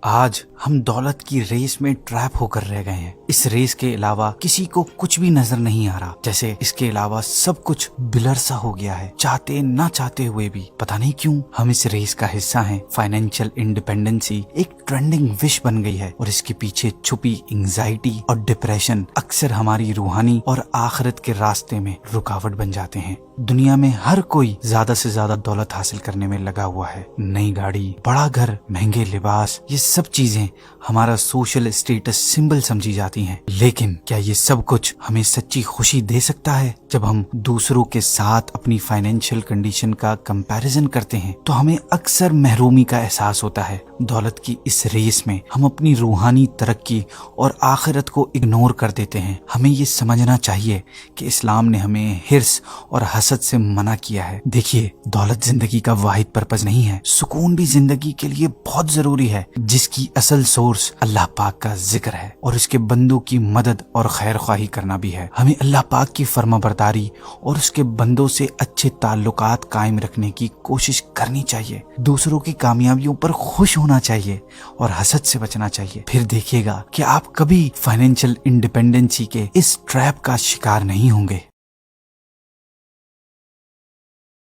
آج ہم دولت کی ریس میں ٹریپ ہو کر رہ گئے ہیں۔ اس ریس کے علاوہ کسی کو کچھ بھی نظر نہیں آ رہا، جیسے اس کے علاوہ سب کچھ بلر سا ہو گیا ہے، چاہتے نہ چاہتے ہوئے بھی۔ پتہ نہیں کیوں ہم اس ریس کا حصہ ہیں۔ فائنینشیل انڈیپینڈنسی ایک ٹرینڈنگ وش بن گئی ہے، اور اس کے پیچھے چھپی انگزائٹی اور ڈپریشن اکثر ہماری روحانی اور آخرت کے راستے میں رکاوٹ بن جاتے ہیں۔ دنیا میں ہر کوئی زیادہ سے زیادہ دولت حاصل کرنے میں لگا ہوا ہے۔ نئی گاڑی، بڑا گھر، مہنگے لباس، یہ سب چیزیں ہمارا سوشل اسٹیٹس سمبل سمجھی جاتی ہیں۔ لیکن کیا یہ سب کچھ ہمیں سچی خوشی دے سکتا ہے؟ جب ہم دوسروں کے ساتھ اپنی فائنینشیل کنڈیشن کا کمپیریزن کرتے ہیں تو ہمیں اکثر محرومی کا احساس ہوتا ہے۔ دولت کی اس ریس میں ہم اپنی روحانی ترقی اور آخرت کو اگنور کر دیتے ہیں۔ ہمیں یہ سمجھنا چاہیے کہ اسلام نے ہمیں حرص اور حسد سے منع کیا ہے۔ دیکھیے، دولت زندگی کا واحد پرپز نہیں ہے، سکون بھی زندگی کے لیے بہت ضروری ہے، جس کی اصل سورس اللہ پاک کا ذکر ہے اور اس کے بندوں کی مدد اور خیر خواہی کرنا بھی ہے۔ ہمیں اللہ پاک کی فرما برداری اور اس کے بندوں سے اچھے تعلقات قائم رکھنے کی کوشش کرنی چاہیے، دوسروں کی کامیابیوں پر خوش ہونا چاہیے اور حسد سے بچنا چاہیے۔ پھر دیکھیے گا کہ آپ کبھی فائنینشیل انڈیپینڈنسی کے اس ٹریپ کا شکار نہیں ہوں گے۔